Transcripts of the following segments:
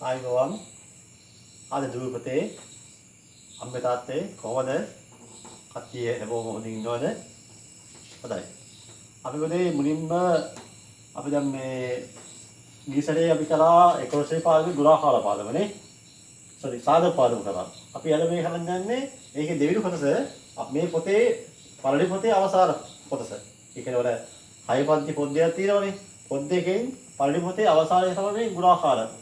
ආයුබෝවන් අද දුරපතේ අම්මේ තාත්තේ කොහොමද කට්ටිය හැමෝම හොඳින් ඉන්නවද හොඳයි අපි මොදේ මුලින්ම අපි දැන් මේ ගිසරේ අපි කරා 11 පාදක දුරාකාර පාදමනේ සාධක පාදම කරා අපි අද මේ කරන්න යන්නේ මේකේ දෙවෙනි කොටස මේ පොතේ පළවෙනි පොතේ අවසාන කොටස ඒ කියන්නේ වල 6 පන්ති පොත් දෙකක් තියෙනවනේ පොත් දෙකෙන් පළවෙනි පොතේ අවසානයේ තමයි මේ දුරාකාර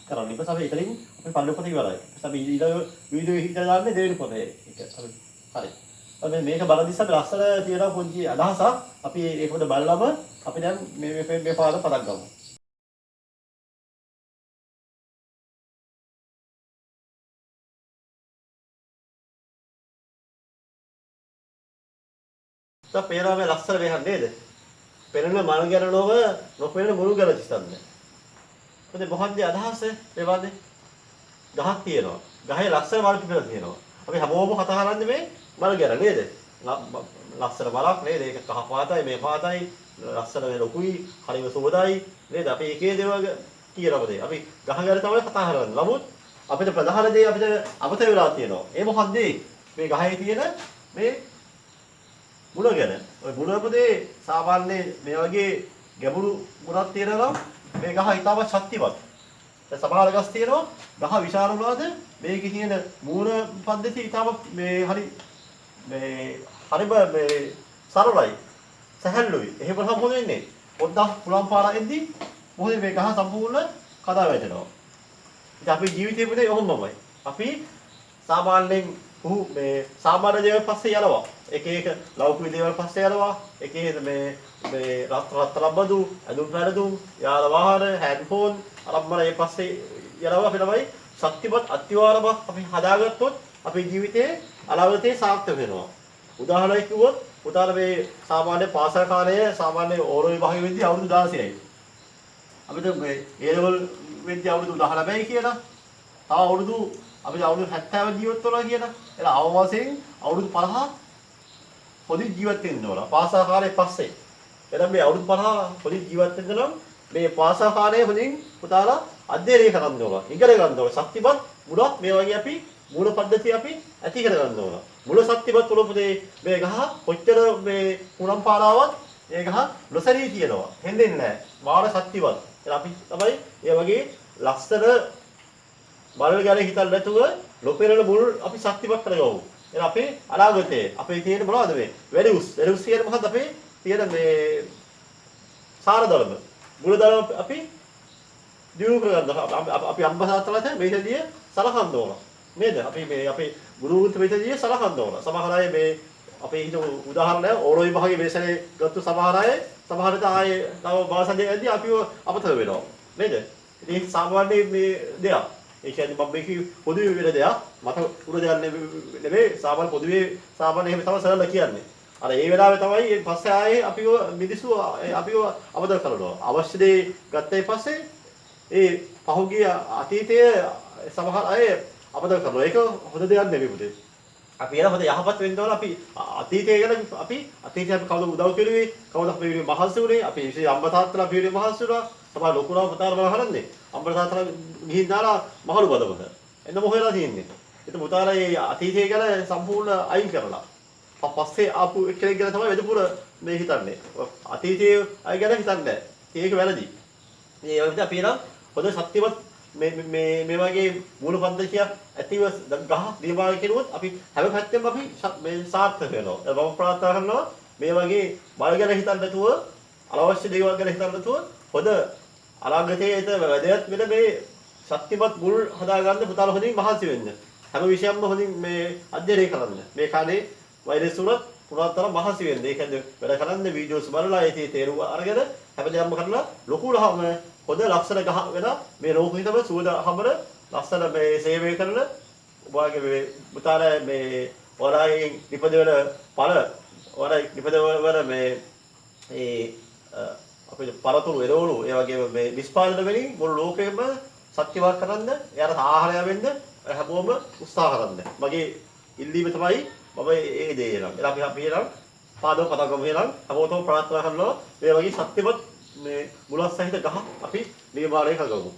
කරන්නේ. ඊපස්සේ අපි එතනින් අපි පළවෙනි පොත ඉවරයි. ඊපස්සේ අපි ඊළඟ වීඩියෝ එක හිතලා දාන්නේ දෙවෙනි පොතේ. ඒක අපි හරි. අපි මේක බලද්දී අපි ලස්සන තියෙන පොන්චි අදහසක් අපි ඒක පොත බලලම අපි දැන් මේ පාඩම පටන් ගමු. දැන් පේනවා මේ ලස්සන මෙහෙන් නේද? පෙනෙන මල් ගැන නොව නොපෙනෙන මුළු ගැන දිස්සන්නේ. මොකද මොහොන්ද අදහස මේ වගේ ගහක් තියෙනවා. ගහේ ලස්සන මල් පිපිලා තියෙනවා. අපි හැමෝම කතා කරන්නේ මේ මල් ගැන නේද? ලස්සන මලක් නේද? ඒක කහ පාටයි මේ පාටයි ලස්සන මේ ලොකුයි හරිම සුවඳයි නේද? අපි එකේ දේවල් කියනවාද? අපි ගහ ගැන තමයි කතා කරන්නේ. නමුත් අපිට ප්‍රධාන දේ අපිට අමතක වෙලා තියෙනවා. ඒ මොකද්ද? මේ ගහේ තියෙන මේ මුල ගැන. ඔය මුලපොදේ සාමාන්‍ය මේ වගේ ගැඹුරු මුලක් තියෙනවා මේ ගහ ඉතාමත් ශක්තිමත්. දැන් සමහර ගස් තියෙනවා ගහ විශාල වුණාද මේකේ තියෙන මූල පද්ධතිය ඉතාමත් මේ හරිම මේ සරලයි. සැහැල්ලුයි. එහෙම තමයි මොකද වෙන්නේ? පොඩ්ඩක් පුලම් පාරක් එද්දි මොකද මේ ගහ සම්පූර්ණ කඩා වැටෙනවා. ඉතින් අපේ ජීවිතේ පුතේ ඔහොමමයි. අපි සාමාන්‍යයෙන් මේ සාමාන්‍ය දේවල් පස්සේ යනවා. එක එක ලෞකික දේවල් පස්සේ යනවා. එක එක මේ රත්තරන් බදු, ඇඳුම් පැළඳුම්, යාන වාහන, හෑන්ඩ්ෆෝන් අරම්මන ඒ පස්සේ යනවා. අපි තමයි ශක්තිමත් අත්විවරමක් අපි හදාගත්තොත් අපේ ජීවිතේ අනාගතේ සාර්ථක වෙනවා. උදාහරණයක් කිව්වොත් උදාහරණ මේ සාමාන්‍ය පාසල් කාලයේ සාමාන්‍ය ඕරෝ විභාගෙ වෙද්දී අවුරුදු 16යි. අපිට මේ A level වෙද්දී අවුරුදු 19යි කියලා. තව අවුරුදු අපි අවුරුදු 70 ජීවත් වෙනවා කියලා. එලා අවවාසයෙන් අවුරුදු 50 පොඩි ජීවත් වෙන්න ඕන. පාසල් කාලේ පස්සේ. එතන මේ අවුරුදු 50 පොඩි ජීවත් වෙන්න නම් මේ පාසල් කාලයේ හොඳින් පුතාලා අධ්‍යයනය කරන්න ඕන. ඉගෙන ගන්න ඕන. ශක්තිමත් මුලක් මේ වගේ අපි මූල පද්ධතිය අපි ඇති කර ගන්න ඕන. මුල ශක්තිමත් වුණොත් මේ ගහ කොච්චර මේ පුරම් පාරාවත් මේ ගහ නොසැලී තියෙනවා. හෙන්දෙන්නේ නැහැ. මාන ශක්තිමත්. එහෙනම් අපි තමයි මේ වගේ ලස්සන මල් ගැන හිතන්න නැතුව නොපෙනෙන මුල් අපි ශක්තිමත් කරගමු. එහෙනම් අපේ අනාගතයේ අපේ තියෙන මොනවද මේ? වැලියුස් කියන්නේ මොකද්ද අපේ තියෙන මේ සාරධර්ම. මුලධර්ම අපි දියුණු කරගන්න. අපි අම්බසාතලට මේකදී සලකන්න ඕන. නේද? අපි මේ අපේ ගුරුතුමෝ මේකදී සලකන්න ඕන. සමහර අය මේ අපේ හිත උදාහරණයක් ඕරෝ විභාගයේ මේසනේ ගත්ත සමහර අය සමහරට ආයේ තව භාෂාවෙන්දී අපිව අමතක වෙනවා. නේද? ඉතින් සාමාන්‍ය මේ දෙයක් ඒ කියන්නේ මම මේක පොදුවේ වෙන දෙයක් මට උර දෙයක් නෙමෙයි සාමාන්‍ය පොදුවේ සාමාන්‍ය එහෙම තමයි සරල කියන්නේ. අර ඒ වෙලාවේ තමයි ඊට පස්සේ ආයේ අපිව මිනිස්සු අපිව අවබෝධ කරනවා. අවශ්‍ය දේ ගත්තේ පස්සේ ඒ පහුගිය අතීතයේ සමහර අය අවබෝධ කරනවා. ඒක හොඳ දෙයක් නෙමෙයි පුතේ. අපි එන හොඳ යහපත් වෙන්න ඕන අපි අතීතය ගැන අපි අතීතයේ අපි කවුද උදව් කෙරුවේ කවුද අපි මහන්සි වුණේ අපි විශේෂ අම්මා තාත්තලා අපි මහන්සි වුණා. සමහර ලොකුලා පුතාලා බල හරන්නේ. අම්මලා තාත්තලා ගිහින් දාලා මහලු බදමක. එන්න මොහෙලා තියෙන්නේ. ඒක පුතාලා මේ අතීතය ගැන සම්පූර්ණ අයින් කරලා. පස්සේ ආපු කෙනෙක් ගැන තමයි වෙදපුර මේ හිතන්නේ. අතීතයේ අය ගැන හිතන්නේ. ඒක වැරදි. මේ වගේ අපි නම් හොඳ ශක්තිමත් මේ වගේ මූල පද්ධතියක් ඇතිව ගහ නිර්මාණය කෙරුවොත් අපි හැම පැත්තෙම අපි මේ සාර්ථක වෙනවා. මම ප්‍රාර්ථනා කරනවා මේ වගේ මල් ගැන හිතන්න නැතුව අනවශ්‍ය දේවල් ගැන හිතන්න නැතුව හොඳ අනාගතයේ වැදගත් වෙන මේ ශක්තිමත් මුල් හදාගන්න පුතාලා හොඳින් මහන්සි වෙන්න. හැම විෂයක්ම හොඳින් මේ අධ්‍යයනය කරන්න. මේ කාලේ වෛරස් උනත් පුරාතර මහන්සි වෙන්න. ඒ කියන්නේ වැඩ කරන්න වීඩියෝස් බලලා ඒකේ තේරුම අරගෙන හැමදේම කරලා ලොකුලහම හොඳ ලක්ෂණ ගහ වෙන මේ ලෝකෙිතම සුවඳ හඹන ලස්සන මේ සේවය කරන ඔයගේ මේ පුතාලා මේ ඔරායින් නිපදවන ඵල ඔරායි නිපදවන මේ අපේ පරතුරු එළවලු ඒ වගේම මේ නිෂ්පාදන වලින් මුළු ලෝකෙම සත්‍යවත් කරන්න එයාට ආහාරය වෙන්න හැමෝම උත්සාහ කරන්න. මගේ ඉල්ලීම තමයි මම ඒ දේ එනවා. එලා අපි එනවා පාදව කතා කරමු එනවා. හැමෝටම ප්‍රාර්ථනා කරනවා මේ වගේ සත්‍යවත් මේ මුලක් සහිත ගහ අපි නිර්මාණය කරගමු.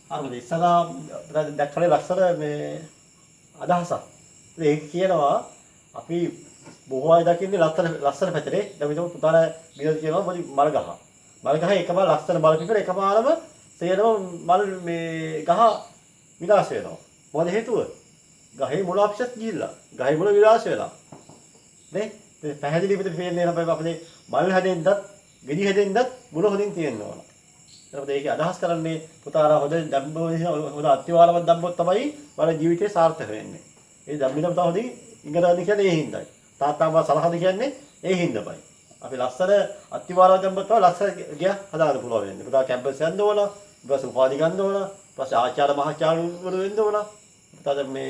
අර ඉස්සලා දැක්කනේ ලස්සන මේ අදහසක්. ඒක කියනවා අපි බොහෝ අය දකින්නේ ලස්සන පැතරේ. දැන් විතර පුතාලා බිනද කියනවා මොකද මල් ගහ. මල් ගහ එකම ලස්සන මල් පිපෙන එකපාරම සේරම මල් මේ ගහ විනාශ වෙනවා. මොකද හේතුව? ගහේ මුල අප්සෙට් ගිහිල්ලා. ගහේ මුල විනාශ වෙලා. නේ? මේ පැහැදිලි විදිහට පේන්නේ නැහැ අපේ මල් හැදෙන්නත්, ගෙඩි හැදෙන්නත් මුල හොඳින් තියෙන්න ඕන. එතකොට ඒකේ අදහස් කරන්නේ පුතාලා හොඳ හොඳ අත්විවරමක් දැම්මොත් තමයි වල ජීවිතේ සාර්ථක වෙන්නේ. ඒ දැම්මින පුතා හොඳින් ඉගෙන ගන්න කියන්නේ ඒ හින්දායි. තාත්තාම සලහන කියන්නේ ඒ හින්දාමයි. අපි ලස්සන අත්විවරමක් දැම්මොත් තමයි ලස්සන ගියා හදාගන්න පුළුවන් වෙන්නේ. පුතා කැම්පස් යන්න ඕන, ඊපස්සේ උපාධි ගන්න ඕන, ඊපස්සේ ආචාර්ය මහාචාර්යවරු වෙන්න ඕන. පුතා මේ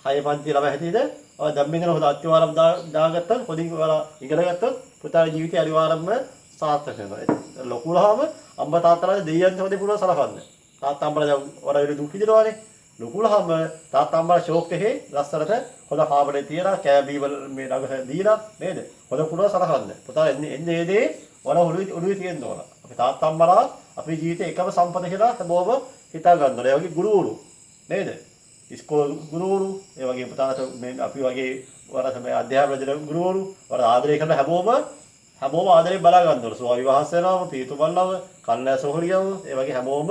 6 පන්ති ළමයි හැටියට ඔය දැම්මින හොඳ අත්විවරම් දාගත්තොත් හොඳින් ඔයාලා ඉගෙන ගත්තොත් පුතාගේ ජීවිතය අනිවාර්යයෙන්ම සාර්ථක වෙනවා. ලොකුලහම අම්මා තාත්තලා දෙයියන් හොදේ පුළුවන් සලකන්න. තාත්තා අම්මලා දැන් වර දුක් විඳිනවානේ. ලොකුලහම තාත්තා අම්මලා ෂෝක් එකේ ලස්සනට හොඳ කාමරේ තියලා කෑබී වල මේ ළඟ දීලා නේද? හොඳ පුළුවන් සලකන්න. පුතා එන්නේ ඒ දේ වර ඔළුවේ තියෙන්න ඕන. අපි තාත්තා අම්මලා අපේ ජීවිතේ එකම සම්පත කියලා හැමෝම හිතා ගන්න ඕනේ. ඒ වගේ ගුරුවරු නේද? ඉස්කෝලේ ගුරුවරු, ඒ වගේ පුතාට මේ අපි වගේ වර තමයි අධ්‍යාපන ගුරුවරු වර ආදරය කරන හැමෝම ආදරේ බලා ගන්න ඕන. සෝවා විවාහ වෙනවම, පීතු බල්ලව, කල්ලා සොහොරියව, ඒ වගේ හැමෝම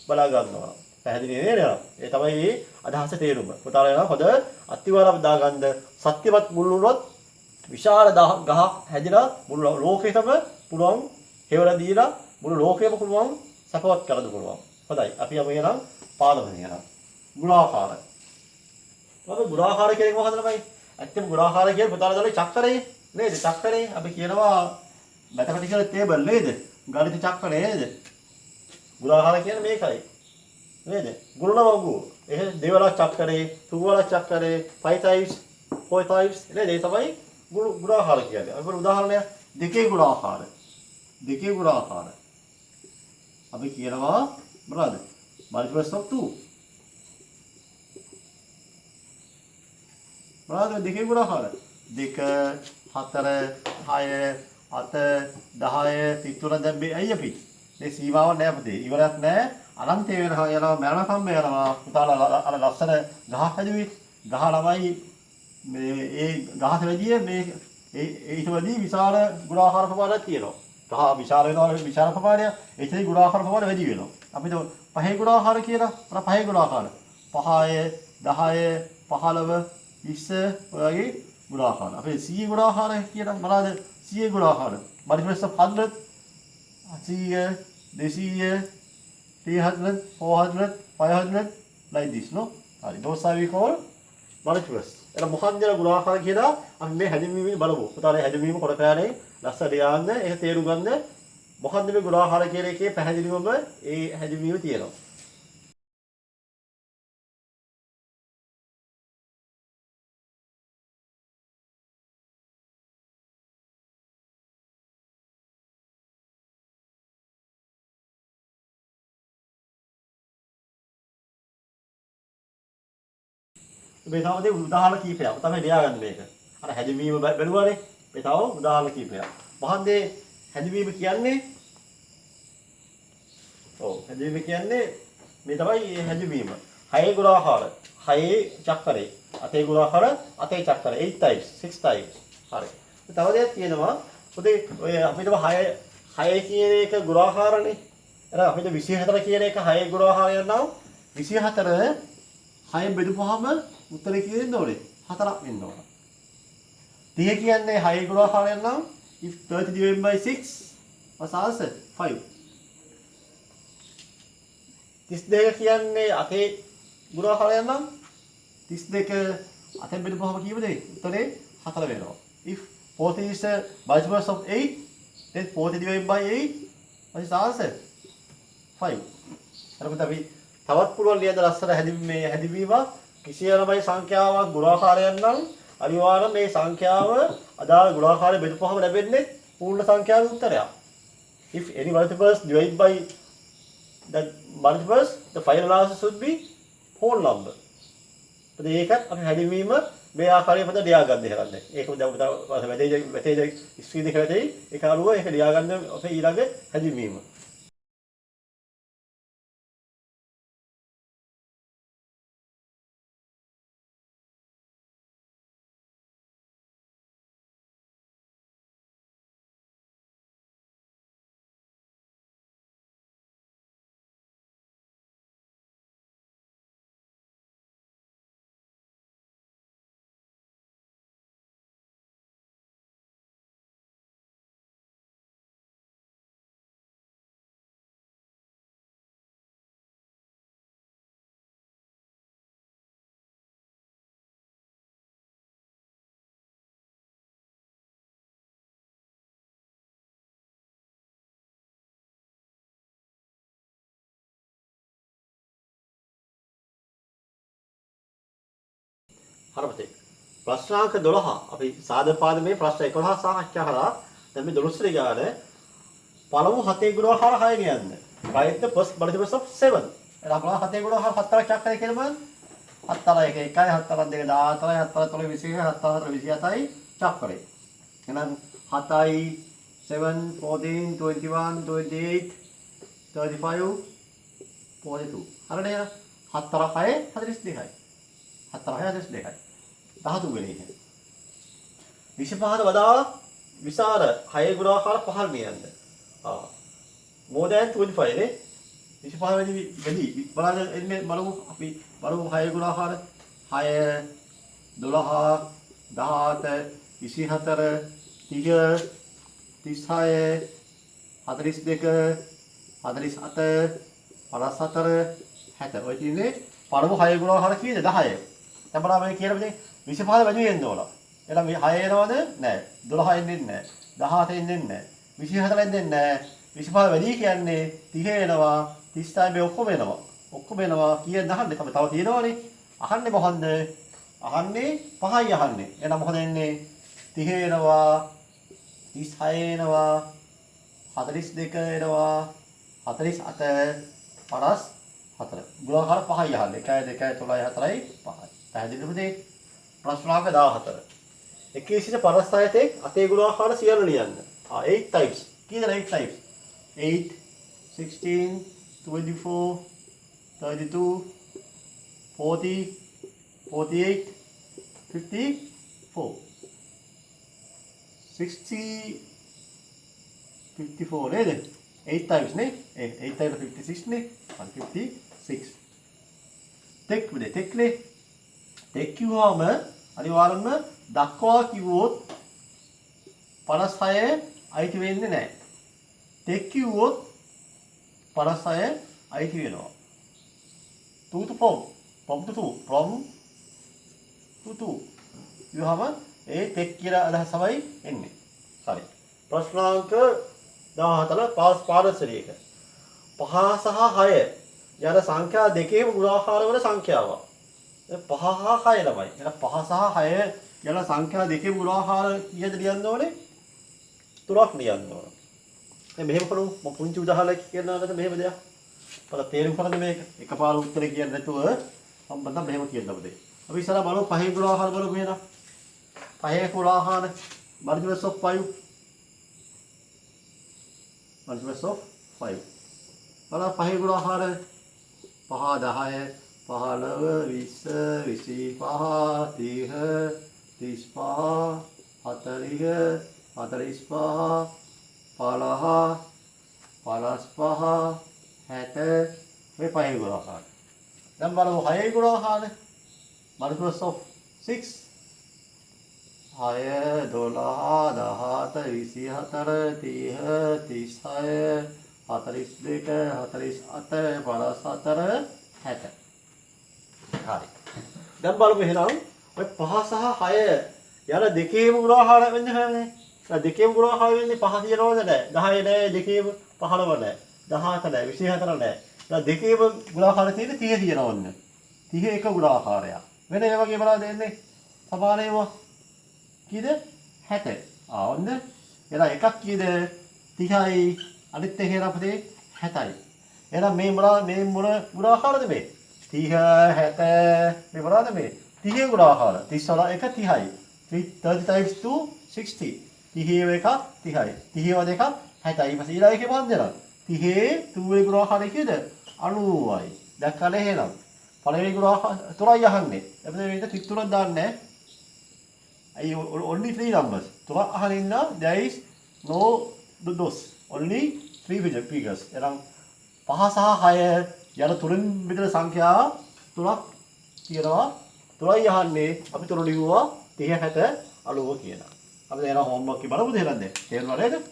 බලා ගන්නවා. පැහැදිලි නේද? ඒ තමයි මේ අදහස තේරුම. පුතාලා හොඳ අත්විවරම් දාගන්න සත්‍යවත් මුල් වුණොත් විශාල ගහක් හැදිලා මුළු ලෝකෙටම පුළුවන් හේවලා දීලා මුළු ලෝකෙම පුළුවන් සපවත් කරන්න පුළුවන්. හොඳයි. අපි යමු එහෙනම් පාඩම කියනවා. ගුණාකාර. මොකද ගුණාකාර කියන්නේ මොකක්ද ළමයි? ඇත්තම ගුණාකාර කියන්නේ පුතාලා දාලා චක්‍රේ නේද? චක්‍රේ අපි කියනවා මැතමැටිකල් ටේබල් නේද? ගණිත චක්‍රේ නේද? ගුණාකාර කියන්නේ මේකයි. නේද? ගුණනවගු. ඒ දෙවලක් චක්‍රේ, තුන්වලක් චක්‍රේ, 5 times, 4 times නේද? ඒ තමයි ගුණාකාර කියන්නේ. අපි උදාහරණයක් දෙකේ ගුණාකාර. දෙකේ ගුණාකාර. අපි කියනවා මොනවද? multiples of 2. මොනවද දෙකේ ගුණාකාර? 2 4 6 8 10 33 දැන් මේ අයිය අපි මේ සීමාවක් නෑ පුතේ ඉවරයක් නෑ අනන්තය වෙනවා යනවා මරණකම් යනවා පුතාලා අර ලස්සන ගහ හැදුවේ ගහ ළමයි මේ ඒ ගහට වැඩිය මේ ඊට වැඩි විශාල ගුණාකාර ප්‍රමාණයක් තියෙනවා ගහ විශාල වෙනවා විශාල ප්‍රමාණයක් ඒකේ ගුණාකාර ප්‍රමාණය වැඩි වෙනවා අපි පහේ ගුණාකාර කියලා අර පහේ ගුණාකාර 5 10 15 20 වගේ ගුණාකාර. අපේ 100 ගුණාකාර කියන මොනවාද? 100 ගුණාකාර. multiples of 100, 100, 200, 300, 400, 500 like this, no? හරි. those are we call multiples. එතන මොකක්ද ගුණාකාර කියලා අපි මේ හැදීමේ බලමු. පුතාලේ හැදීමේ කොට පෑනේ ලස්සට යාන්න ඒක තේරුම් ගන්න මොකක්ද මේ ගුණාකාර කියන එකේ පැහැදිලිවම ඒ හැදීමේ තියෙනවා. මේ තවදී උදාහරණ කීපයක් තමයි ලියාගන්න මේක. අර හැදීම බැලුවානේ. මේ තව උදාහරණ කීපයක්. මහන්දේ හැදීම කියන්නේ හැදීම කියන්නේ මේ තමයි හැදීම. 6 ගුණාකාර. 6 චක්‍රේ. 8 ගුණාකාර 8 චක්‍රේ 8 times 6 times. හරි. තව දෙයක් තියෙනවා. පොතේ ඔය අපිට 6 කියන එක ගුණාකාරනේ. එහෙනම් අපිට 24 කියන එක 6 ගුණාකාරයක් නම් 24 6 බෙදපුවාම උත්තරේ කියෙන්න ඕනේ 4ක් වෙන්න ඕන. 30 කියන්නේ 6 ගුණාකාරයක් නම් if 30 divided by 6 what's answer 5. 32 කියන්නේ 8 ගුණාකාරයක් නම් 32 8 බෙදපුවාම කීයද උත්තරේ 4 වෙනවා. if 40 is a multiples of 8 then 40 divided by 8 what's answer 5. එතකොට අපි තවත් පුළුවන් ලියන්න ලස්සන හැදිවීමක් කිසියම්යි සංඛ්‍යාවක් ගුණාකාරයක් නම් අනිවාර්යයෙන් මේ සංඛ්‍යාව අදාළ ගුණාකාරය බෙදපුවහම ලැබෙන්නේ පූර්ණ සංඛ්‍යාවේ උත්තරයක්. If any multiples divided by that multiples the final answer should be whole number. ඒකත් අපි හැදිවීම මේ ආකාරයෙන් පොත ලියා ගන්න දෙහරන්නේ. ඒක දැන් වැටේ ස්ක්‍රීන් එක වැටේ ඒක අනුව ඒක ලියා ගන්න අපේ ඊළඟ හැදිවීම. හරපතේ. ප්‍රශ්නාංක 12 අපි සාධක පාදමේ ප්‍රශ්න 11 සාකච්ඡා කරා. දැන් මේ 12 ගාන පළමු 7 ගුණාකාර 6 කියන්න. write the first multiples of 7. එහෙනම් අපලා 7 ගුණාකාර 7ක් චක් කරේ කියලා බලන්න. 7 1 1 7 2 14 7 3 21 7 4 27යි චක් කරේ. එහෙනම් 7යි 7 14 21 28 35 42. හරිනේ නේද? 7 6 42යි. 7 6 42යි. 13 වෙනි එක. 25ට වඩා විශාල 6 ගුණාකාර 5 නියන්න. more than 25 නේ. 25 වැඩි බලන්න එන්නේ බලමු අපි බලමු 6 ගුණාකාර 6 12 17 24 30 36 42 48 54 60 ඔය කියන්නේ පළමු 6 ගුණාකාර කීයද 10. දැන් බලන්න මේ කියන දේ 25 වැඩි වෙන්න ඕන. එහෙනම් මේ 6 එනවද? නැහැ. 12 එන්නේ නැහැ. 17 එන්නේ නැහැ. 24 එන්නේ නැහැ. 25 වැඩි කියන්නේ 30 එනවා. 30යි මේ ඔක්කොම එනවා. ඔක්කොම එනවා කීයද අහන්නේ? තව තියෙනවනේ. අහන්නේ මොකන්ද? අහන්නේ 5යි අහන්නේ. එහෙනම් මොකද එන්නේ? 30 එනවා. 36 එනවා. 42 එනවා. 48 54 ගුණාකාර 5යි අහන්නේ. 1 2 3 4යි 5යි. පැහැදිලිද පුතේ? ප්‍රශ්නාංක 14. එකේ සිට 56 තෙක් අතේ ගුණාකාර සියල්ල ලියන්න. 8 types. කීයද 8 types? 8 16 24 32 40 48 54 60 54 නේද? 8 types නේ? 8 types 56 නේ? 56. තෙක් විදිහට තෙක්නේ. තෙක් කිව්වම අනිවාර්යයෙන්ම දක්වා කිව්වොත් 56 අයිති වෙන්නේ නැහැ. තෙක් කිව්වොත් 56 අයිති වෙනවා. to to from to from to විවහම ඒ තෙක් කියලා අදහස තමයි එන්නේ. හරි. ප්‍රශ්නාංක 14 පාරසරියක. 5 සහ 6 යන සංඛ්‍යා දෙකේම ගුණාකාර වන සංඛ්‍යාවක්. 5 හා 6 ළමයි. එහෙනම් 5 සහ 6 යන සංඛ්‍යා දෙකේම ගුණාකාර කීයද ලියන්න ඕනේ? 3ක් ලියන්න ඕනේ. දැන් මෙහෙම කරමු. මම පුංචි උදාහරණයක් කියන්නම් මෙහෙම දෙයක්. පොත තේරුම් කරගන්න මේක. එකපාර උත්තරේ කියන්නේ නැතුව මම බඳ මෙහෙම කියන්න අපතේ. අපි ඉස්සරහ බලමු 5 ගුණාකාර බලමු එහෙනම්. 5 ගුණාකාර multiples of 5. multiples of 5. බලන්න 5 ගුණාකාර 5 10 15 20 25 30 35 45 60 මේ 5 ගුණාකාර. දැන් බලමු 6 ගුණාකාර multiples of 6 6 12 17 24 30 36 42 48 54 60. හරි. දැන් බලමු එහෙනම් ඔය 5 සහ 6 යන දෙකේම ගුණාකාර වෙන්නේ නැහැ. දෙකේම ගුණාකාර වෙන්නේ 5 තියනවද නැහැ. 10 නැහැ දෙකේම 15 නැහැ. 17 නැහැ 24 නැහැ. දැන් දෙකේම ගුණාකාර තියෙන්නේ 30 තියනවන්න. 30 එක ගුණාකාරයක්. වෙන ඒ වගේ බලන්න දෙන්නේ. සමාන ඒවා. කීයද? 60. ඔන්න. එහෙනම් එකක් කීයද? 30යි. අනිත් එක අපතේ 60යි. එහෙනම් මේ මොන ගුණාකාරද මේ? 30 60 මේ මොනවද මේ 30 ගුණාකාර 30 වල එක 30යි 30 times 2 60 30 එක 30යි 30 වල එක 60යි ඊපස්සේ ඊළඟ එකේ මොකක්ද දෙනවා 30 2 ගුණාකාරය කීයද 90යි දැක්කනේ එහෙනම් පළවෙනි ගුණාකාර තුනයි අහන්නේ එතකොට මේක 3ක් දාන්නේ නැහැ only 3 numbers තුනක් අහන ඉන්න there is no those only 3 figures එහෙනම් 5 සහ 6 යන තුනෙන් බෙදෙන සංඛ්‍යා තුනක් තියෙනවා. තුනයි අහන්නේ අපි තුන ලිව්වා 30 60 90 කියලා. අපි දැන් හෝම්වර්ක් එක බලමුද එහෙනම් දැන්? තේරුණා නේද?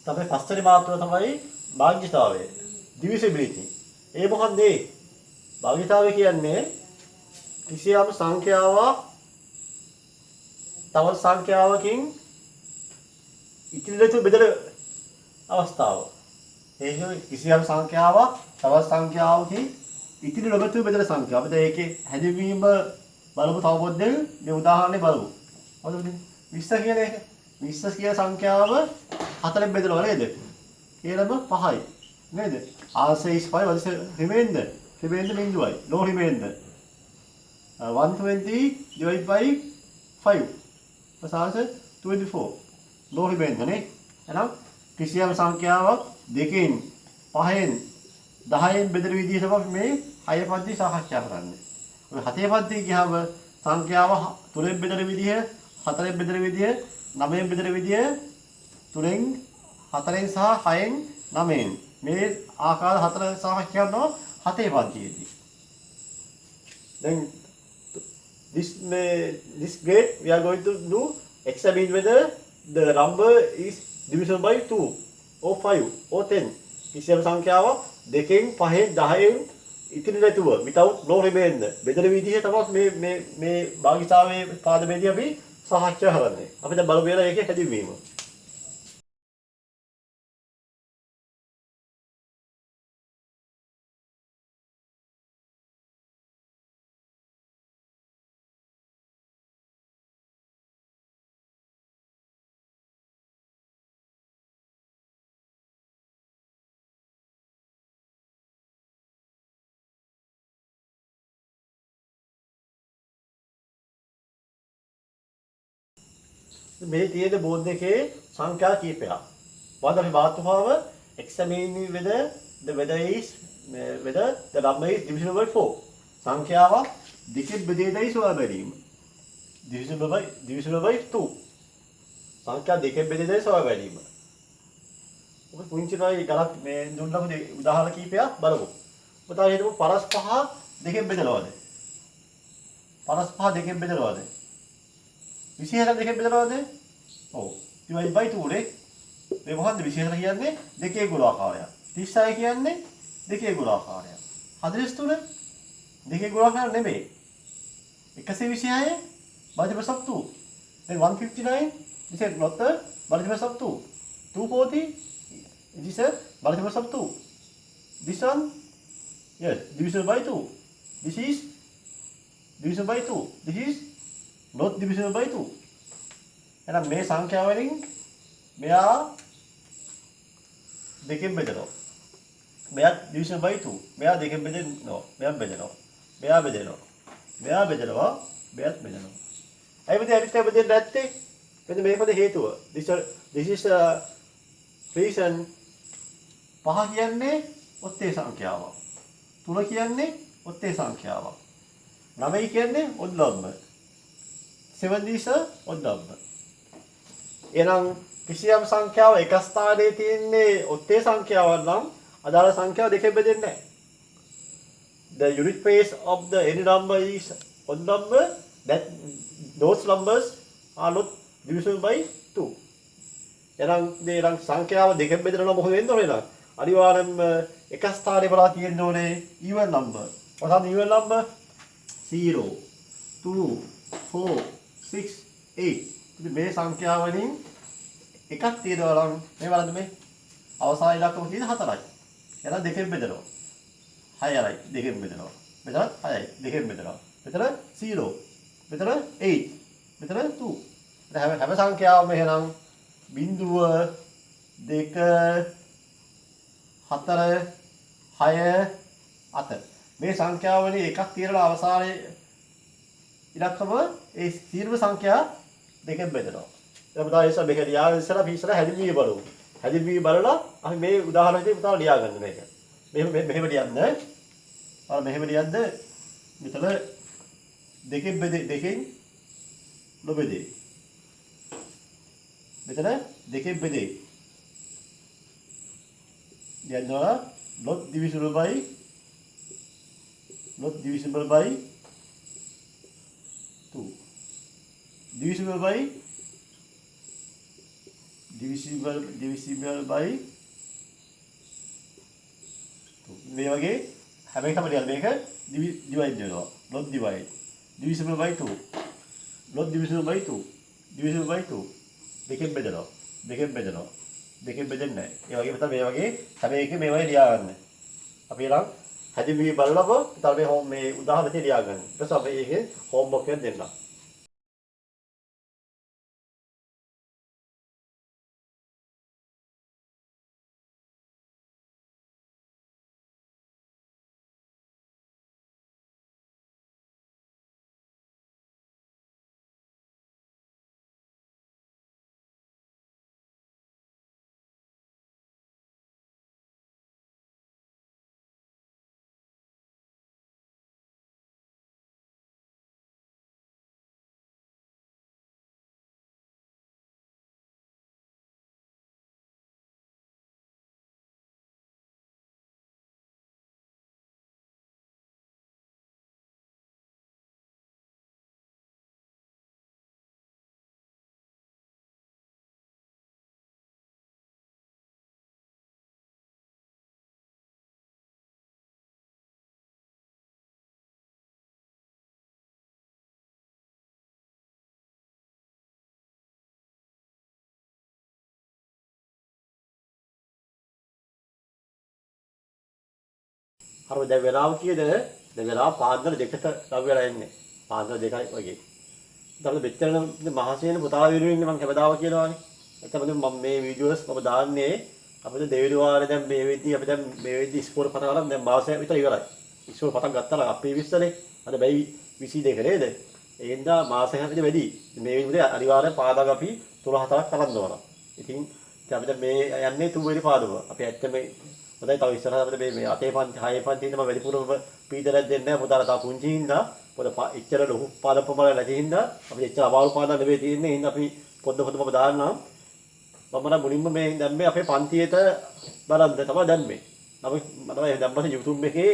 තමයි පස්වෙනි මාතෘකාව තමයි භාග්‍යතාවය. divisibility. ඒ මොකක්ද ඒ? භාග්‍යතාවය කියන්නේ කිසියම් සංඛ්‍යාවක් තවත් සංඛ්‍යාවකින් ඉතිරිලතු බෙදෙන අවස්ථාව. ඒක කිසියම් සංඛ්‍යාවක් තවත් සංඛ්‍යාවකින් ඉතිරි නොබෙදතු බෙදෙන සංඛ්‍යාව. අපිට ඒකේ හැදින්වීම බලමු තව පොඩ්ඩක්. මේ උදාහරණේ බලමු. හරිද? 20 කියන එක 20 කියන සංඛ්‍යාව 4ෙන් බෙදනවා නේද? ඒලම 5යි. නේද? answer is 5. What is the remainder? Remainder means y. No remainder. 120 divided by 5. What's the answer? 24. No remainder නේ. එහෙනම් කිසියම් සංඛ්‍යාවක් 2කින් 5න් 10න් බෙදෙන විදිහ තමයි මේ 6 පද්ධතිය සාකච්ඡා කරන්නේ. ඔය 7 පද්ධතිය ගියාම සංඛ්‍යාව 3ෙන් බෙදෙන විදිහ, 4ෙන් බෙදෙන විදිහ, 9ෙන් බෙදෙන විදිහ, 3ෙන් 4ෙන් සහ 6ෙන් 9ෙන් මේ ආකාර 4 සාකච්ඡා කරනවා 7 පද්ධතියේදී. Then this grade we are going to do examine whether the number is divisible by 2 or 5 or 10. කිසියම් සංඛ්‍යාවක් 2න් 5න් 10න් ඉතිරි නැතුව without no remainder බෙදෙන විදිහ තමයි මේ භාගිතාවයේ පාඩමේදී අපි සාකච්ඡා කරන්නේ. අපි දැන් බලමු වෙලා ඒකේ හැදින්වීම. මේ තියෙන බෝඩ් එකේ සංඛ්‍යා කීපයක්. මොකද අපි මාතෘකාව examine whether the number is divisible by 4. සංඛ්‍යාවක් දෙකෙන් බෙදෙන්නයි සොයා බැලීම. divisible by 2. සංඛ්‍යා දෙකෙන් බෙදෙන්නයි සොයා බැලීම. ඔබ පුංචි නයි ගලක් මේ දුන්නම උදාහරණ කීපයක් බලමු. ඔබ හිතමු පරස් පහ දෙකෙන් බෙදනවාද? පරස් පහ දෙකෙන් බෙදනවාද? 26 දෙකෙන් බෙදනවද? ඔව්. divide by 2 නේ. මේ මොකද්ද 26 කියන්නේ? දෙකේ ගුණාකාරය. 36 කියන්නේ දෙකේ ගුණාකාරය. 43 දෙකේ ගුණාකාරය නෙමෙයි. 126 multiples of 2. Then 159 this is not the multiples of 2. 240 this is multiples of 2. This one yes divisible by 2. This is divisible by 2. This is not divisible by 2. එහෙනම් මේ සංඛ්‍යාව වලින් මෙයා දෙකෙන් බෙදනවා. මෙයා divisible by 2. මෙයා දෙකෙන් බෙදෙනවා. මෙයා බෙදෙනවා. මෙයා බෙදෙනවා. මෙයා බෙදෙනවා. මෙයාත් බෙදෙනවා. ඇයි මෙතන අනිත් එක බෙදෙන්නේ නැත්තේ? මෙන්න මේකද හේතුව. This is a reason. පහ කියන්නේ ඔත්තේ සංඛ්‍යාවක්. 3 කියන්නේ ඔත්තේ සංඛ්‍යාවක්. 9 කියන්නේ odd number. 7 is a odd number. එහෙනම් කිසියම් සංඛ්‍යාව එක ස්ථානයේ තියෙන්නේ ඔත්තේ සංඛ්‍යාවක් නම් අදාළ සංඛ්‍යාව දෙකෙන් බෙදෙන්නේ නැහැ. The unit place of the any number is odd number that those numbers are not divisible by 2. එහෙනම් සංඛ්‍යාව දෙකෙන් බෙදෙනවා මොකද වෙන්න ඕනේ නේද? අනිවාර්යෙන්ම එක ස්ථානයේ බලලා තියෙන්න ඕනේ even number. මොකක්ද even number? 0 2 4 6 8. ඉතින් මේ සංඛ්‍යාව වලින් එකක් තියෙනවා නම් මේ බලන්න මේ අවසාන ඉලක්කම තියෙන 4යි. එහෙනම් දෙකෙන් බෙදනවා. 6යි දෙකෙන් බෙදනවා. මෙතන 6යි දෙකෙන් බෙදනවා. මෙතන 0. මෙතන 8. මෙතන 2. හැම සංඛ්‍යාවම එහෙනම් 0 2 4 6 8. මේ සංඛ්‍යාව වලින් එකක් තියෙනවා අවසානයේ ඉලක්කම ඒ තීර්ව සංඛ්‍යා දෙකෙන් බෙදනවා. එහෙනම් තමයි මේක ලියාගෙන ඉස්සලා අපි ඉස්සලා හැදින්වීම බලමු. හැදින්වීම බලලා අපි මේ උදාහරණෙදී පුතා ලියා ගන්න මේක. මෙහෙම ලියන්න. අර මෙහෙම ලියද්ද මෙතන දෙකෙන් නොබෙදේ. මෙතන දෙකෙන් බෙදේ. ලියනවා not divisible by 2. divisible by divisible by මේ වගේ හැම එකම ලියලා මේක divide වෙනවා. not divide. divisible by 2. not divisible by 2. divisible by 2. දෙකෙන් බෙදනවා. දෙකෙන් බෙදෙන්නේ නැහැ. ඒ වගේම තමයි මේ වගේ හැම එකේ මේ වගේ ලියා ගන්න. අපි එනම් හැදිවි බලනකො තමයි මේ උදාහරණෙ ලියා ගන්න. ඊට පස්සේ අපි ඒකේ homework එක දෙන්නම්. අර දැන් වෙලාව කීයද? දැන් වෙලාව පාන්දර දෙකට ලඟ වෙලා ඉන්නේ. පාන්දර දෙකයි වගේ. ඊට මෙච්චර මහසේන පුතා විරුවේ ඉන්නේ මම හැමදාම කියනවානේ. එතකොට මම මේ වීඩියෝස් මම දාන්නේ අපිට දෙවිලි වාරේ දැන් මේ වෙද්දි අපි දැන් මේ වෙද්දි ස්කෝර් පටන් ගන්න දැන් මාසයක් විතර ඉවරයි. ස්කෝර් පටන් ගත්තා නම් අපේ 20නේ. අද බැයි 22 නේද? ඒ හින්දා මාසයක් විතර වැඩි. මේ විදිහට අනිවාර්යෙන් පාඩම් අපි 3-4ක් කරන්න ඕන. ඉතින් අපිට මේ යන්නේ තුන්වෙනි පාඩම. අපි ඇත්තම හොඳයි තව ඉස්සරහට අපිට මේ අතේ පන්ති හයේ පන්ති ඉඳන් මම වැඩිපුරම පීඩනයක් දෙන්නේ නැහැ. මොකද අර තා පුංචි හින්දා පොත ඉච්චර ලොකු පාඩම් ප්‍රමාණයක් නැති හින්දා අපිට ඉච්චර අමාරු පාඩම් නෙවෙයි තියෙන්නේ. හින්දා අපි පොත් මම දාන්නම්. මම නම් මුලින්ම මේ දැම්මේ අපේ පන්තියට බලන්න තමයි දැම්මේ. අපි මම දැම්මම YouTube එකේ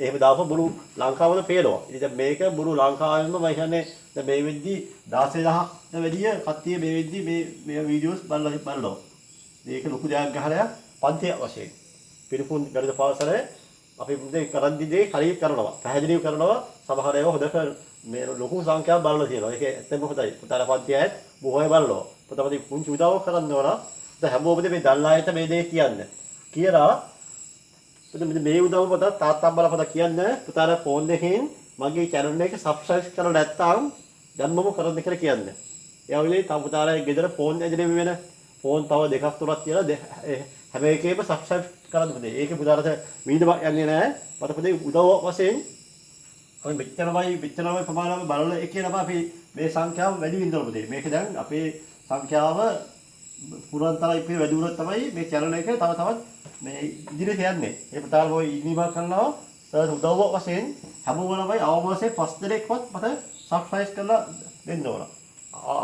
එහෙම දාපුවා මුළු ලංකාවම පේනවා. ඉතින් දැන් මේක මුළු ලංකාවෙම මම කියන්නේ දැන් මේ වෙද්දි 16000ට වැඩිය කට්ටිය මේ වෙද්දි මේ වීඩියෝස් බලනවා. මේක ලොකු දෙයක් ගහලා පන්තිය වශයෙන් පිරිපුන් ගණිත පාසලේ අපි මුදේ කරන් දිදී හරිය කරනවා. පැහැදිලිව කරනවා. සමහර ඒවා හොඳට මේ ලොකු සංඛ්‍යාවක් බලලා තියෙනවා. ඒක ඇත්තම හොඳයි. පුතාලා පන්තියත් බොහෝම බලනවා. පුතාපති පුංචි උදාවක් කරන්න ඕන. දැන් හැමෝම මේ දල්ලායට මේ දේ කියන්නේ. කියලා මේ උදව්ව පොත තාත්තා බලපොත කියන්නේ පුතාලා ෆෝන් එකෙන් මගේ channel එක subscribe කරලා නැත්නම් දැන්මම කරන්න කියලා කියන්නේ. ඒ වගේ තව පුතාලා ගෙදර ෆෝන් ඇදලා වෙන ෆෝන් තව දෙකක් තුනක් තියලා හැම එකේම subscribe කරන්න බෑ. ඒකේ පුතාලට වීඩියෝ යන්නේ නැහැ. මට පොඩි උදව් වශයෙන් අපි මෙච්චරමයි ප්‍රමාණව බලන එකේ නම් අපි මේ සංඛ්‍යාව වැඩි වෙනවා පුතේ. මේක දැන් අපේ සංඛ්‍යාව පුරන්තරයි ඉපේ වැඩි වුණොත් තමයි මේ channel එක තව තවත් මේ ඉදිරියට යන්නේ. ඒ පුතාලා ඔය ඉනිමා කරනවා උදව් වශයෙන් හැමෝමලමයි අවමාසයේ 5 දෙනෙක්වත් මට subscribe කරලා දෙන්න ඕන.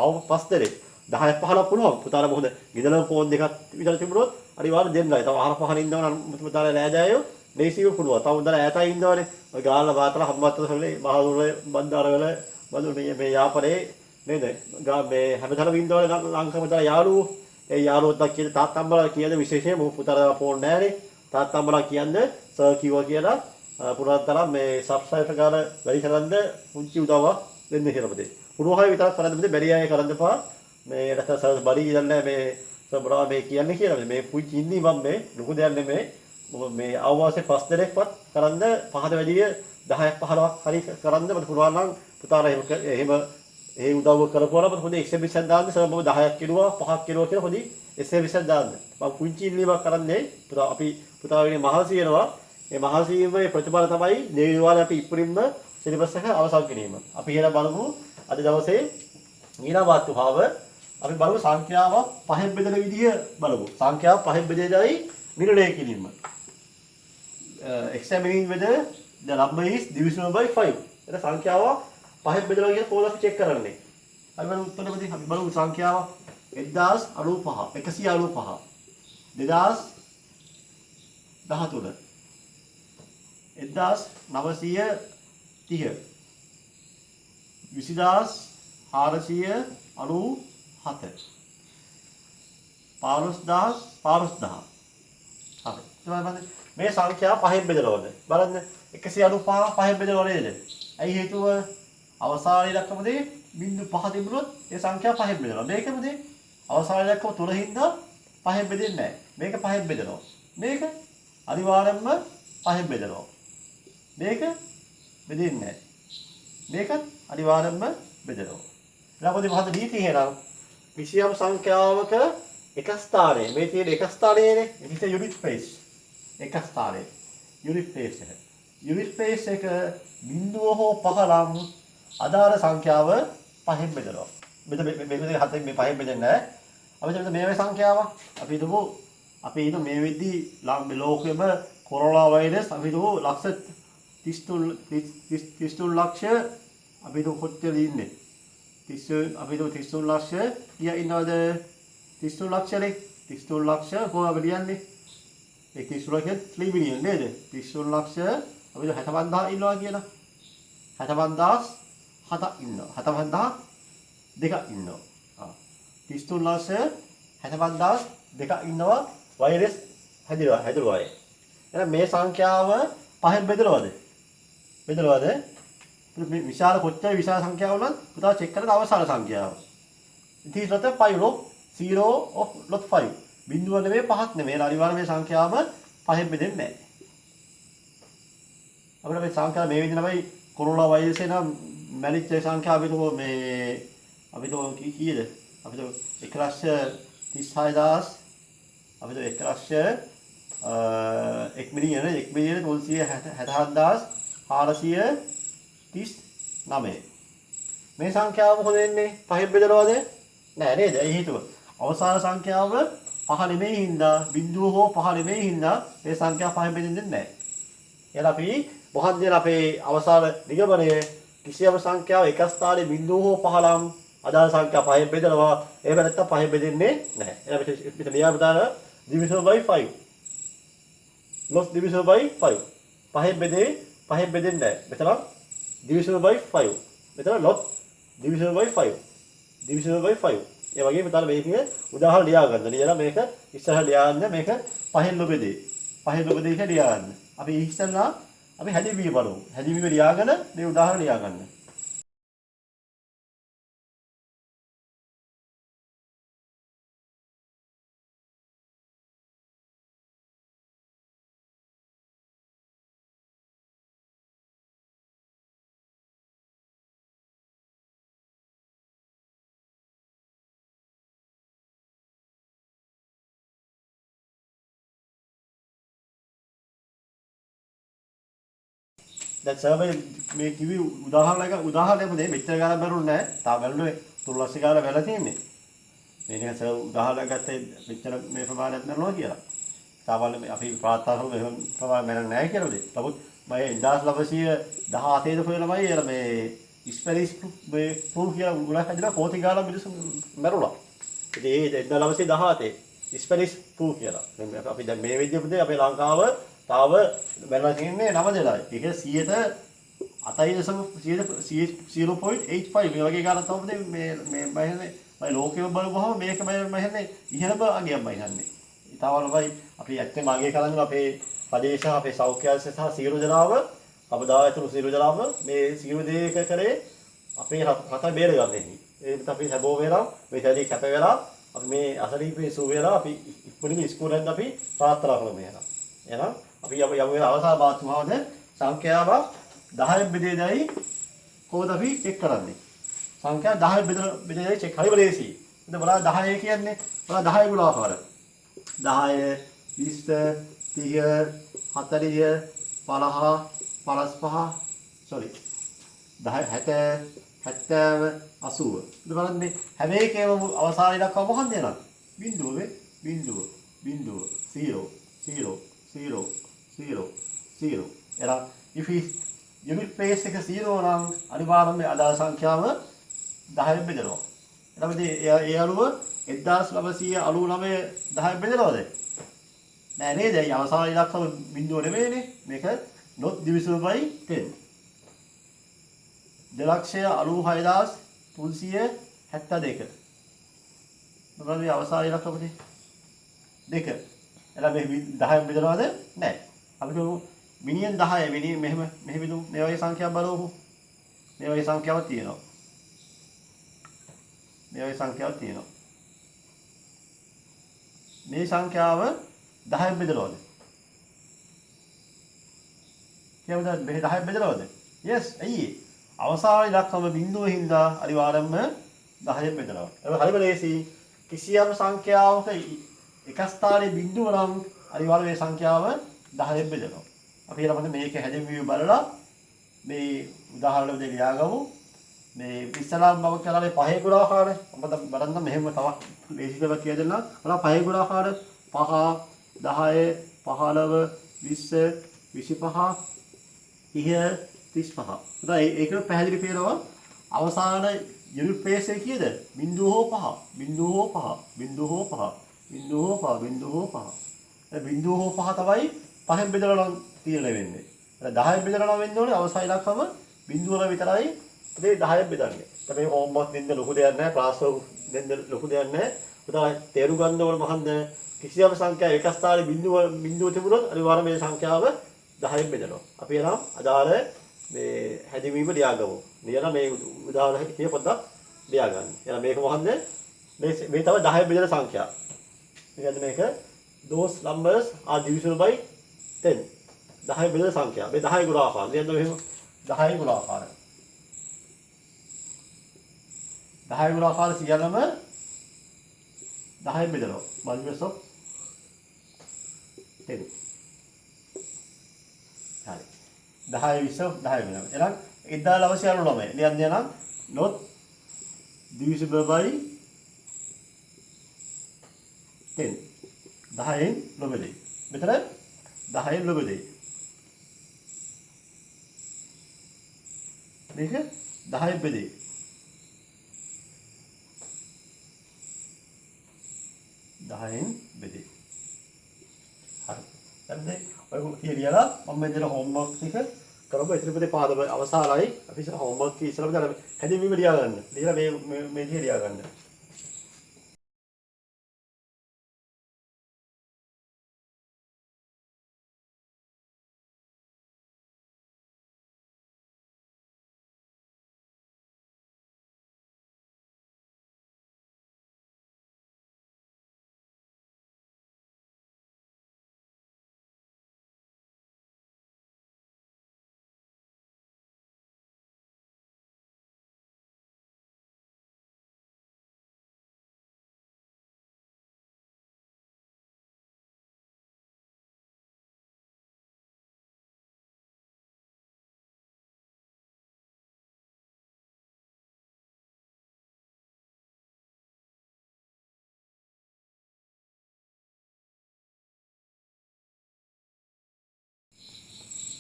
අවම 5 දෙනෙක් 10ක් 15ක් පුළුවන්. පුතාලා මොකද ගෙදර ෆෝන් දෙකක් විතර තිබුණොත් අනිවාර්යෙන් දෙන්නයි. තව ආහාර පහන ඉන්නවනම් පුතාලා ලෑදෑයෝ ලේසිව පුළුවන්. තව උන්දලා ඈතයි ඉන්නවනේ. ඔය ගාල්ල වාතලා හම්බත්තසලේ මහදුරේ බණ්ඩාරවල බඳු මේ යාපරේ නේද? මේ හැමතැනම ඉන්නවනේ ලංකාවේ දාලා යාළුවෝ. ඒ යාළුවෝත් කියන තාත්තම්බලා කියන විශේෂයෙන් මොකද පුතාලා ෆෝන් නැහැනේ. තාත්තම්බලා කියන්නේ සර් කිව්වා කියලා පුරාතරම් මේ සබ්ස්ක්‍රයිබ් කරලා වැඩි කරන්න පුංචි උදව්වක් දෙන්න කියලා පුතේ. පුරෝහය විතරක් කරන්න පුතේ බැරි අය කරන්න එපා. මේ රට සර් බඩි ඉඳන්නේ මේ සබරා මේ කියන්නේ කියලා මේ පුංචි ඉන්නේ මම මේ ලොකු දෙයක් නෙමෙයි. මේ අවවාසේ 5 දෙනෙක්වත් කරන්න පහත වැඩිය 10ක් 15ක් හරි කරන්න මට පුළුවන් නම් පුතාලා එහෙම ඒ උදව්ව කරපුවා නම් පොඩි එක්ස්පිරියන්ස් දාන්න සර් මම 10ක් කිරුවා 5ක් කිරුවා කියලා පොඩි එක්ස්පිරියන්ස් දාන්න. මම පුංචි ඉල්ලීමක් කරන්නේ පුතා අපි පුතාගෙන මහසි වෙනවා. මේ මහසීමේ ප්‍රතිඵල තමයි දේවාල අපි ඉපරින්ම සිලබස් එක අවසන් කිරීම. අපි එහෙනම් බලමු අද දවසේ ඊළඟ වාස්තුභාව අපි බලමු සංඛ්‍යාව පහෙන් බෙදෙන විදිය බලමු. සංඛ්‍යාව පහෙන් බෙදෙනයි නිර්ණය කිරීම. Examining whether the number is divisible by 5. එතන සංඛ්‍යාව පහෙන් බෙදලා කියන කොහොමද අපි චෙක් කරන්නේ? අපි බලමු උත්තරපති අපි බලමු සංඛ්‍යාව 1085 2013 1930 20497 15000 15000. හරි. මේ සංඛ්‍යාව පහෙන් බෙදනවද? බලන්න 195 පහෙන් බෙදනව නේද? ඇයි හේතුව අවසාන ඉලක්කමදී 0.5 තිබුණොත් ඒ සංඛ්‍යාව පහෙන් බෙදනවා. මේකමදී අවසාන ඉලක්කම 3 හින්දා පහෙන් බෙදෙන්නේ නැහැ. මේක පහෙන් බෙදනවා. මේක අනිවාර්යෙන්ම පහෙන් බෙදනවා. මේක බෙදෙන්නේ නැහැ. මේකත් අනිවාර්යෙන්ම බෙදනවා. ඊළඟට මොකද නීතිය එහෙනම්? කිසියම් සංඛ්‍යාවක එක ස්ථානයේ මේ තියෙන එක ස්ථානයේනේ. ඒක යුනිට් ස්පේස්. එක ස්ථානයේ යුනිට් ස්පේස් එක. යුනිට් ස්පේස් එක බිඳුව හෝ පහළම් අදාළ සංඛ්‍යාව පහෙන් බෙදනවා. මෙතන මේ හතෙන් මේ පහෙන් බෙදෙන්නේ නැහැ. අපි හිතමු මේ වගේ සංඛ්‍යාවක්. අපි හිතමු මේ වෙද්දි ලෝකෙම කොරෝනා වෛරස් අපි හිතමු ලක්ෂ 33 ලක්ෂ අපි හිතමු කොච්චර ඉන්නේ. 30 අපි හිතමු 33 ලක්ෂ කියා ඉන්නවද? 33 ලක්ෂනේ 33 ලක්ෂ කොහොමද ලියන්නේ? ඒ 33 ලක්ෂ 3 මිලියන් නේද? 33 ලක්ෂ අපි 65000 ඉන්නවා කියලා. 65000 7ක් ඉන්නවා. 75000 දෙකක් ඉන්නවා. 33 ලක්ෂ 65000 දෙකක් ඉන්නවා වෛරස් හැදිරුවා. එහෙනම් මේ සංඛ්‍යාව පහෙන් බෙදනවද? බෙදනවද? මේ විශාල කොච්චර විශාල සංඛ්‍යාව වුණත් පුතා චෙක් කරලා අවසාන සංඛ්‍යාව. It is not a 5 log 0 of not 5. බිඳුව නෙමෙයි පහක් නෙමෙයි. අනිවාර්යයෙන් මේ සංඛ්‍යාව පහෙන් බෙදෙන්නේ නැහැ. අපිට මේ සංඛ්‍යාව මේ විදිහට තමයි කොරෝනා වෛරසය නම් මැරිච්ච සංඛ්‍යාව අපිට කීයද? අපිට 1,36,000 අපිට 1 මිලියන 367,439 මේ සංඛ්‍යාව මොකද වෙන්නේ? පහෙන් බෙදනවද? නෑ නේද? ඒ හේතුව අවසාන සංඛ්‍යාව පහ නෙමෙයි හින්දා බිඳුව හෝ පහ නෙමෙයි හින්දා මේ සංඛ්‍යාව පහෙන් බෙදෙන්නේ නැහැ. එහෙනම් අපි මොකක්ද අපේ අවසාන නිගමනය? කිසියම් සංඛ්‍යාව එක ස්ථානයේ බිඳුව හෝ පහළම් අදාළ සංඛ්‍යාව පහෙන් බෙදනවා. එහෙම නැත්නම් පහෙන් බෙදෙන්නේ නැහැ. එහෙනම් මෙතන ලියා දාන divisible by 5. not divisible by 5. පහෙන් බෙදෙන්නේ නැහැ. මෙතන divisible by 5. මෙතන not divisible by 5. divisible by 5. ඒ වගේ මෙතන මේකේ උදාහරණ ලියා ගන්න. ලියලා මේක ඉස්සරහ ලියා ගන්න මේක පහෙන් නොබෙදේ. පහෙන් නොබෙදේ කියලා ලියා ගන්න. අපි ඉස්සරලා අපි හැදින්වීම බලමු. හැදින්වීම ලියාගෙන මේ උදාහරණ ලියා ගන්න. දැන් සර්වර් මේ කිවි උදාහරණයක් නෙමෙයි මෙච්චර ගානක් බැලුන්නේ නැහැ. තාම බැලුනේ 3 ලක්ෂ ගානක් වෙලා තියෙන්නේ. මේ නිකන් සර්වර් උදාහරණයක් ගත්තේ මෙච්චර මේ ප්‍රමාණයක් නරනවා කියලා. සාමාන්‍ය අපි ප්‍රාර්ථනා කරමු එහෙම ප්‍රමාණයක් නැහැ කියලා දෙයි. නමුත් මම 1917 ද කියලා මේ ස්පැනිෂ් මේ ප්‍රූෆ් කියලා උගලක් හදලා කෝටි ගානක් මිනිස්සු මැරුණා. ඉතින් ඒ 1917 ස්පැනිෂ් ප්‍රූෆ් කියලා. අපි දැන් මේ විදිහට අපේ ලංකාව තාව බැලලා තියෙන්නේ 9 දෙනා. ඒක 0.85 මේ වගේ ගානක් තමයි මේ මම ලෝකෙම බලපුවහම මේක මම ඉහළම අගයක් මම ඉහන්නේ. ඊටවලමයි අපි ඇත්තම අගය කරන්නේ අපේ ප්‍රදේශ අපේ සෞඛ්‍යාංශ සහ සියලු ජනාව අපදායතුළු සියලු ජනාව මේ සියලු දේ කරේ අපේ රට බේරගන්න. ඒත් අපි හැබෝ වෙලා මේ තැනදී කැප වෙලා අපි මේ අසනීපේ සුව වෙලා අපි ඉක්මනින් ඉස්කෝලෙන් අපි ප්‍රාර්ථනා කරමු එහෙනම් අපි යමු අවසාන බාතුමාවද සංඛ්‍යාව 10 බෙදෙදයි කොහොමද අපි චෙක් කරන්නේ? සංඛ්‍යා 10 බෙදෙදයි චෙක් හරිම ලේසි. ඉතින් බලන්න 10 කියන්නේ බලන්න 10 ගුණාකාර. 10 20 30 40 50 sorry 10 70 80. ඉතින් බලන්න මේ හැම එකේම අවසාන ඉලක්කය මොකක්ද එනවා? බිඳුව 0 එලා if unit place එක 0 නම් අනිවාර්යයෙන්ම අදාළ සංඛ්‍යාව 10 බෙදනවා. එතකොට ඒ අනුව 1999 10 බෙදනවද? නෑ නේද? ඒ අවසාන ඉලක්කම බිඳුව නෙමෙයිනේ. මේක not divisible by 10. 2,96,372. මොකද මේ අවසාන ඉලක්කමනේ? 2. එහෙනම් මේ 10න් බෙදනවද? නැහැ. අපි කියමු මිනියන් 10 මිනියන් මෙහෙම බෙදුම් මේ වගේ සංඛ්‍යාවක් බලවමු. මේ වගේ සංඛ්‍යාවක් තියෙනවා. මේ වගේ සංඛ්‍යාවක් තියෙනවා. මේ සංඛ්‍යාව 10න් බෙදනවද? කියමුද මේ 10න් බෙදනවද? yes. ඇයි? අවසාන ඉලක්කම බිඳුව හින්දා අනිවාර්යයෙන්ම 10න් බෙදනවා. ඒක හරිම ලේසි. කිසියම් සංඛ්‍යාවක එක ස්ථානයේ බිඳුව නම් අනිවාර්යයෙන් මේ සංඛ්‍යාව 10න් බෙදනවා. අපි ඊළඟට මේක හැදෙමිව බලලා මේ උදාහරණ දෙක ලියාගමු. මේ ඉස්සලාම් බව කරන්නේ පහේ ගුණාකාරය. අපිට බලන්න මෙහෙම තවත් ලේසි කරලා කියලා දෙන්නම්. බලන්න පහේ ගුණාකාරය 5 10 15 20 25 30 35. ඒක පැහැදිලි පේනවා අවසාන යුනිට් ප්‍රේස් එක කීයද? 0.5 0.5 0.5 0.5 0.5 තමයි පහෙන් බෙදලා නම් තීරණය වෙන්නේ. 10න් බෙදලා නම් වෙන්න ඕනේ අවසාන ඉලක්කම බිඳුවල විතරයි ඉතින් 10න් බෙදන්නේ. මේ හෝම්වර්ක් දෙන්න ලොකු දෙයක් නැහැ. ක්ලාස් වර්ක් දෙන්න ලොකු දෙයක් නැහැ. උදා තේරුම් ගන්න ඕන මොකන්ද? කිසියම් සංඛ්‍යාවක් එක ස්ථානයේ බිඳුව තිබුණොත් අනිවාර්යයෙන් මේ සංඛ්‍යාව 10න් බෙදනවා. අපි එනම් අදාළ මේ හැදීමීම ලියාගමු. ලියලා මේ උදාහරණ කිය පොඩ්ඩක් ලියා ගන්න. එහෙනම් මේක මොකන්ද? මේ තමයි 10න් බෙදෙන සංඛ්‍යා. කියන්නේ මේක those numbers are divisible by 10. 10න් බෙදෙන සංඛ්‍යා. මේ 10 ගුණාකාර. ලියන්න මෙහෙම 10 ගුණාකාර. 10 ගුණාකාර සියල්ලම 10න් බෙදනවා. multiples of 10. හරි. 10 20 10 වෙනවා. එහෙනම් 1999 ලියන්නේ නම් not divisible by 10. 10න් නොබෙදේ. මෙතන 10න් නොබෙදේ. මේක 10න් බෙදේ. හරි. දැන් ඔය කියලා මම මෙතන හෝම්වර්ක් ටික කරමු. ඉතින් පාදම අවසානයි. අපි ඉතින් හෝම්වර්ක් එක ඉස්සරහම දාලා හැදීමීම ලියා ගන්න. ලියලා මේ ටික ලියා ගන්න.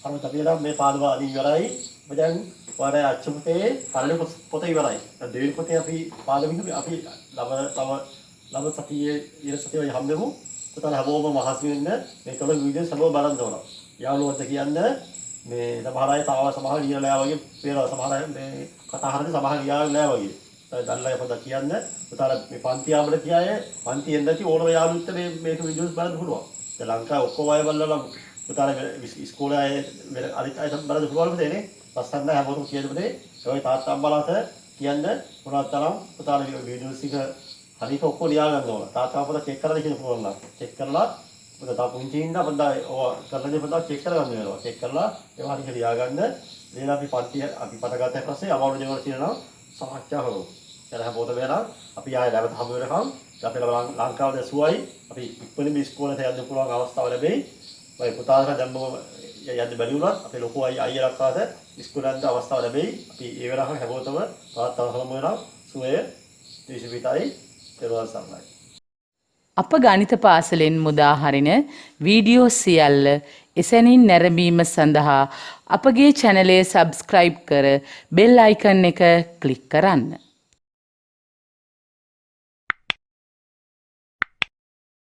අර තපියලා මේ පාඩම අදින් ඉවරයි. දැන් ඔයාලේ අච්චු පොතේ පළවෙනි පොත ඉවරයි. දැන් දෙවෙනි පොතේ අපි පාඩමින් අපි ලබ සතියේ ඊට සතියේ හැමදෙමු. පුතාල හැමෝම මහසි වෙන්න මේ කල වීඩියෝස් හැමෝම බලන්න ඕන. යාළුවන්ට කියන්න මේ සමහර අය සමහර ලියලා වගේ පේනවා. සමහර අය මේ කතා හරියට සමහර ලියලා නෑ වගේ. දැන්ලා පොත කියන්න පුතාල මේ පන්ති ආමර කියාය පන්තියෙන් දැටි ඕනම යාළුවෙක්ට මේක වීඩියෝස් බලන්න පුළුවන්. දැන් ලංකාවේ ඔක්කොම අය බලලා පුතාල ඉස්කෝලේ අය අනිත් අය බලන්න පුළුවන් දෙන්නේ. පස්සෙන් හැමෝටම කියන දේ ඒ තාත්තා බලත කියන්න මොනවද තරම් පුතාල වීඩියෝස් එක හරියට ඔක්කොම ලියා ගන්න ඕන. තාත්තා පොත චෙක් කරලා දෙන්න පුළුවන් නම් චෙක් කරලා පුතා පුංචි ඉන්න පොඩ්ඩක් ඔය කරලා පොඩ්ඩක් චෙක් කරගන්න වෙනවා. චෙක් කරලා ඒවා හරියට ලියා ගන්න. ඊළඟ අපි පන්ති අපි පට ගත්ත පස්සේ අමාරු දේවල් තියෙනවා සාකච්ඡා කරමු. එතන හැමෝටම වෙනවා අපි ආයෙ නැවත හමු වෙනකම් අපේ ලංකාවේ සුවයි අපි ඉක්මනින්ම ඉස්කෝලේ යන්න පුළුවන් අවස්ථාව ලැබෙයි. මම පුතාලට දැම්මම යන්න බැරි වුණත් අපේ ලොකු අයියලා කාට ඉස්කෝලේ යන්න අවස්ථාව ලැබෙයි. අපි ඒ වෙලාවම හැමෝටම තාත්තා හමු වෙනවා. සුවය දේශවිතයි පෙරවල් සම්මයි. අප ගණිත පාසලෙන් මුදා හරින වීඩියෝ සියල්ල එසැනින් නැරඹීම සඳහා අපගේ චැනලය සබ්ස්ක්‍රයිබ් කර බෙල් අයිකන් එක ක්ලික් කරන්න.